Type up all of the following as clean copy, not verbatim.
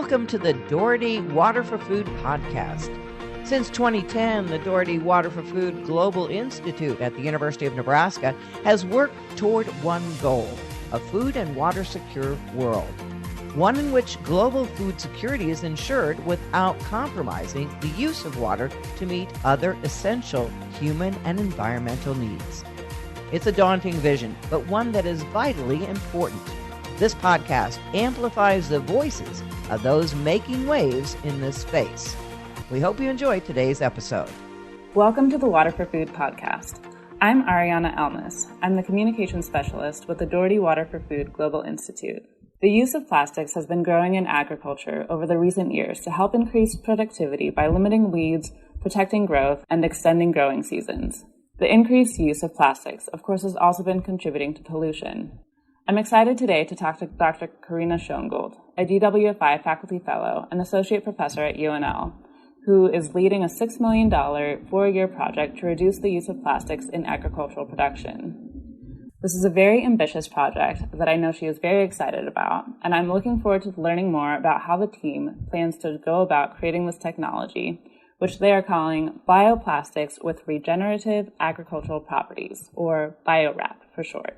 Welcome to the Doherty Water for Food podcast. Since 2010, the Doherty Water for Food Global Institute at the University of Nebraska has worked toward one goal, a food and water secure world. One in which global food security is ensured without compromising the use of water to meet other essential human and environmental needs. It's a daunting vision, but one that is vitally important. This podcast amplifies the voices of those making waves in this space. We hope you enjoy today's episode. Welcome to the Water for Food podcast. I'm Arianna Elnes. I'm the communications specialist with the Doherty Water for Food Global Institute. The use of plastics has been growing in agriculture over the recent years to help increase productivity by limiting weeds, protecting growth, and extending growing seasons. The increased use of plastics, of course, has also been contributing to pollution. I'm excited today to talk to Dr. Karina Schoengold, a DWFI faculty fellow and associate professor at UNL, who is leading a $6 million four-year project to reduce the use of plastics in agricultural production. This is a very ambitious project that I know she is very excited about, and I'm looking forward to learning more about how the team plans to go about creating this technology, which they are calling bioplastics with regenerative agricultural properties, or BioWrap for short.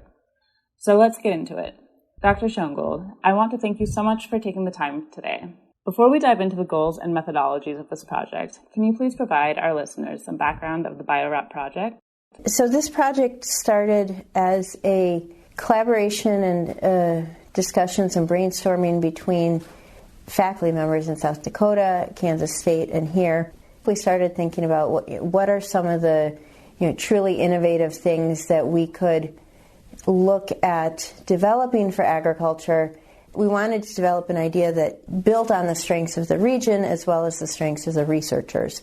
So let's get into it. Dr. Schoengold, I want to thank you so much for taking the time today. Before we dive into the goals and methodologies of this project, can you please provide our listeners some background of the BioWrap project? So this project started as a collaboration and discussions and brainstorming between faculty members in South Dakota, Kansas State, and here. We started thinking about what are some of the truly innovative things that we could look at developing for agriculture. We wanted to develop an idea that built on the strengths of the region as well as the strengths of the researchers.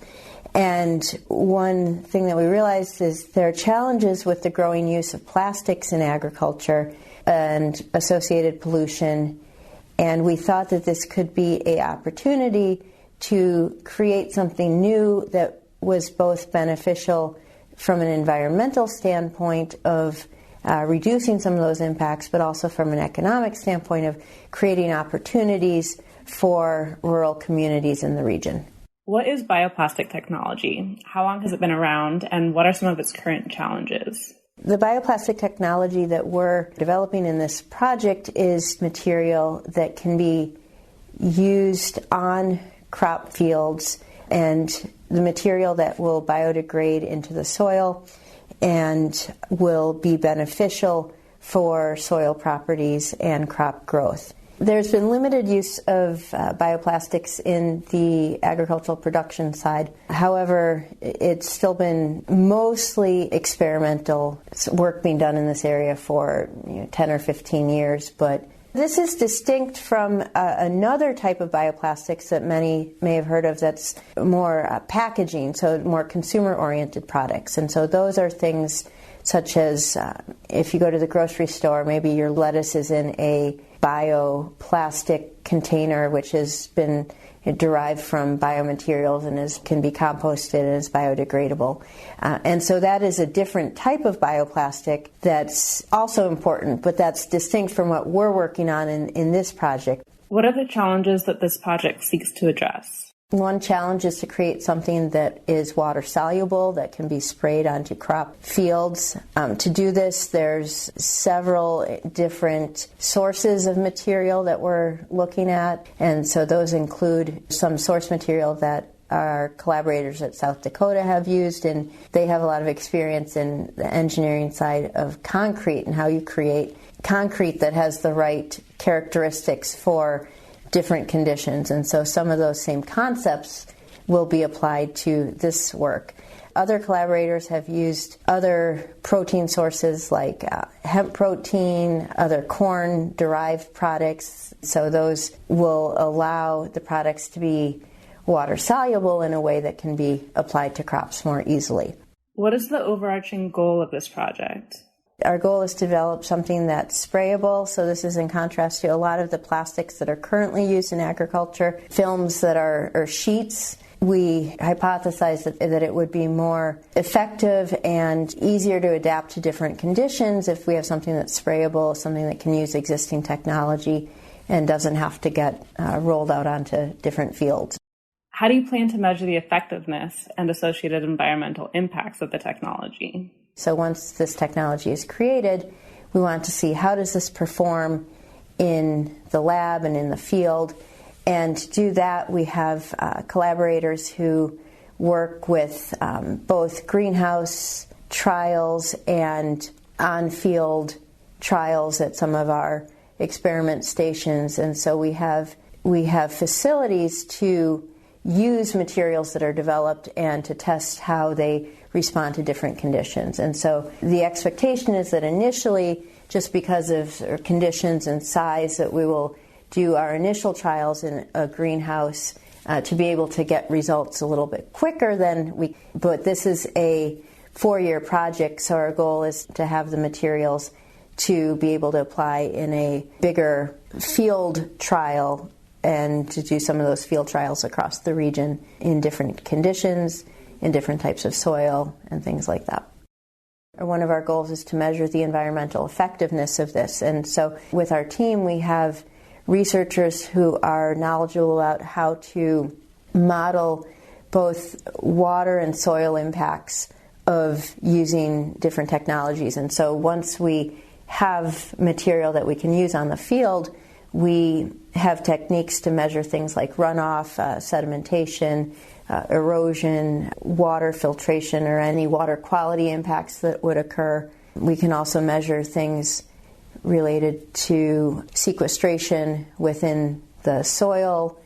And one thing that we realized is there are challenges with the growing use of plastics in agriculture and associated pollution. And we thought that this could be an opportunity to create something new that was both beneficial from an environmental standpoint of reducing some of those impacts, but also from an economic standpoint of creating opportunities for rural communities in the region. What is bioplastic technology? How long has it been around, and what are some of its current challenges? The bioplastic technology that we're developing in this project is material that can be used on crop fields, and the material that will biodegrade into the soil and will be beneficial for soil properties and crop growth. There's been limited use of bioplastics in the agricultural production side. However, it's still been mostly experimental work being done in this area for 10 or 15 years, but this is distinct from another type of bioplastics that many may have heard of that's more packaging, so more consumer-oriented products. And so those are things such as if you go to the grocery store, maybe your lettuce is in a bioplastic container which has been derived from biomaterials and can be composted and is biodegradable. And so that is a different type of bioplastic that's also important, but that's distinct from what we're working on in this project. What are the challenges that this project seeks to address? One challenge is to create something that is water soluble, that can be sprayed onto crop fields. To do this, there's several different sources of material that we're looking at, and so those include some source material that our collaborators at South Dakota have used, and they have a lot of experience in the engineering side of concrete and how you create concrete that has the right characteristics for different conditions. And so some of those same concepts will be applied to this work. Other collaborators have used other protein sources like hemp protein, other corn-derived products. So those will allow the products to be water soluble in a way that can be applied to crops more easily. What is the overarching goal of this project? Our goal is to develop something that's sprayable, so this is in contrast to a lot of the plastics that are currently used in agriculture, films that are sheets. We hypothesized that it would be more effective and easier to adapt to different conditions if we have something that's sprayable, something that can use existing technology. and doesn't have to get rolled out onto different fields. How do you plan to measure the effectiveness and associated environmental impacts of the technology? So once this technology is created, we want to see how does this perform in the lab and in the field. And to do that, we have collaborators who work with both greenhouse trials and on-field trials at some of our experiment stations. And so we have facilities to use materials that are developed and to test how they respond to different conditions. And so the expectation is that initially, just because of conditions and size, that we will do our initial trials in a greenhouse to be able to get results a little bit quicker than but this is a 4-year project, so our goal is to have the materials to be able to apply in a bigger field trial and to do some of those field trials across the region in different conditions, in different types of soil, and things like that. One of our goals is to measure the environmental effectiveness of this. And so with our team, we have researchers who are knowledgeable about how to model both water and soil impacts of using different technologies. And so once we have material that we can use on the field, we have techniques to measure things like runoff, sedimentation, erosion, water filtration, or any water quality impacts that would occur. We can also measure things related to sequestration within the soil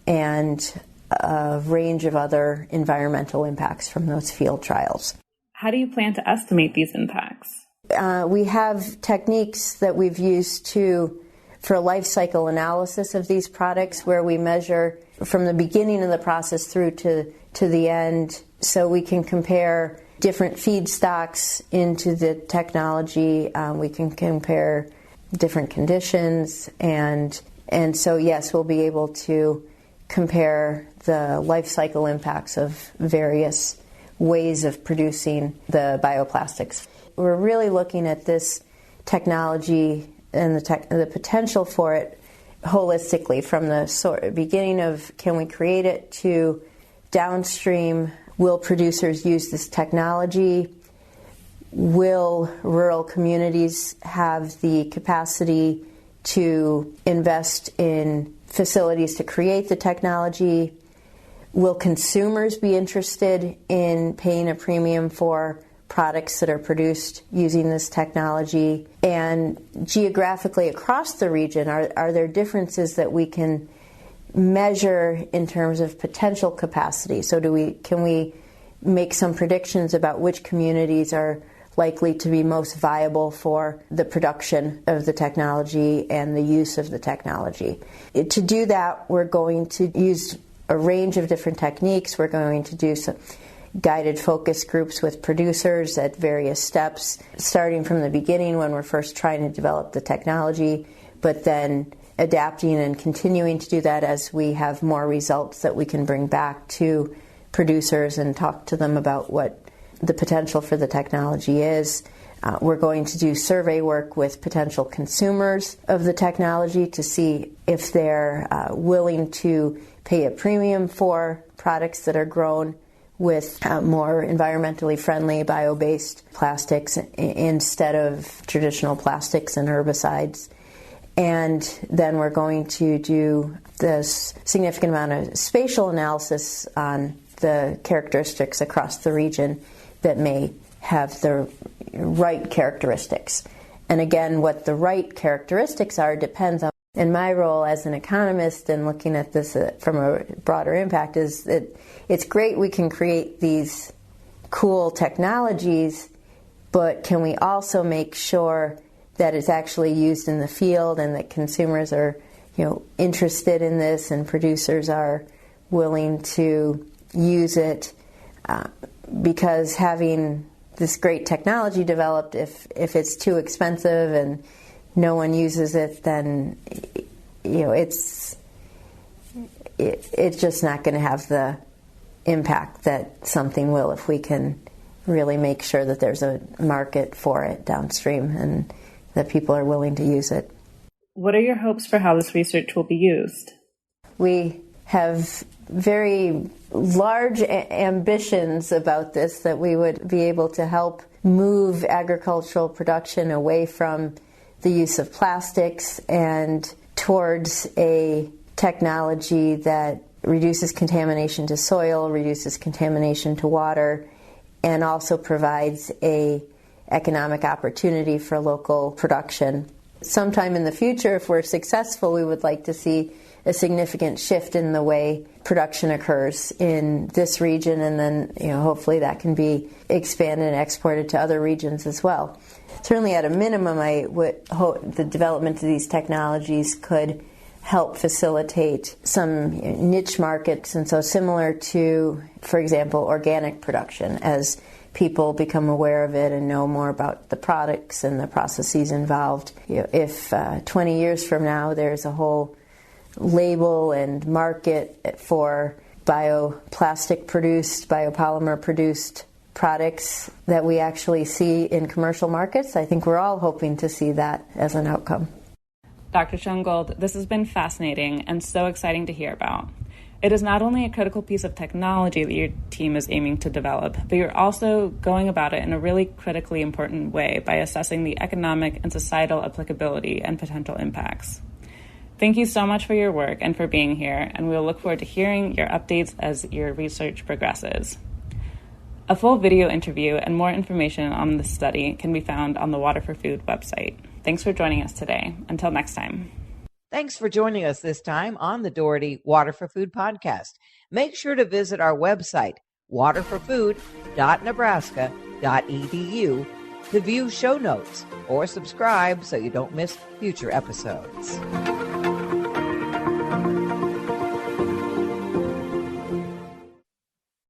and a range of other environmental impacts from those field trials. How do you plan to estimate these impacts? We have techniques that we've used for a life cycle analysis of these products, where we measure from the beginning of the process through to the end, so we can compare different feedstocks into the technology. We can compare different conditions, and so yes, we'll be able to compare the life cycle impacts of various ways of producing the bioplastics. We're really looking at this technology and the potential for it holistically, from the beginning of can we create it to downstream, will producers use this technology? Will rural communities have the capacity to invest in facilities to create the technology? Will consumers be interested in paying a premium for products that are produced using this technology? And geographically across the region, are there differences that we can measure in terms of potential capacity? So can we make some predictions about which communities are likely to be most viable for the production of the technology and the use of the technology? To do that, we're going to use a range of different techniques. We're going to do some guided focus groups with producers at various steps, starting from the beginning when we're first trying to develop the technology, but then adapting and continuing to do that as we have more results that we can bring back to producers and talk to them about what the potential for the technology is. We're going to do survey work with potential consumers of the technology to see if they're willing to pay a premium for products that are grown with more environmentally friendly bio-based plastics instead of traditional plastics and herbicides. And then we're going to do this significant amount of spatial analysis on the characteristics across the region that may have the right characteristics. And again, what the right characteristics are depends on. And my role as an economist and looking at this from a broader impact is that it's great we can create these cool technologies, but can we also make sure that it's actually used in the field and that consumers are, interested in this and producers are willing to use it? Because having this great technology developed, if it's too expensive and no one uses it, then it's just not going to have the impact that something will if we can really make sure that there's a market for it downstream and that people are willing to use it. What are your hopes for how this research will be used? We have very large ambitions about this, that we would be able to help move agricultural production away from the use of plastics and towards a technology that reduces contamination to soil, reduces contamination to water, and also provides an economic opportunity for local production. Sometime in the future, if we're successful, we would like to see a significant shift in the way production occurs in this region, and then hopefully that can be expanded and exported to other regions as well. Certainly at a minimum, I would hope the development of these technologies could help facilitate some niche markets, and so similar to, for example, organic production, as people become aware of it and know more about the products and the processes involved. If 20 years from now there's a whole label and market for bioplastic produced, biopolymer produced products that we actually see in commercial markets, I think we're all hoping to see that as an outcome. Dr. Schoengold, this has been fascinating and so exciting to hear about. It is not only a critical piece of technology that your team is aiming to develop, but you're also going about it in a really critically important way by assessing the economic and societal applicability and potential impacts. Thank you so much for your work and for being here, and we'll look forward to hearing your updates as your research progresses. A full video interview and more information on this study can be found on the Water for Food website. Thanks for joining us today. Until next time. Thanks for joining us this time on the Doherty Water for Food podcast. Make sure to visit our website, waterforfood.nebraska.edu, to view show notes or subscribe so you don't miss future episodes.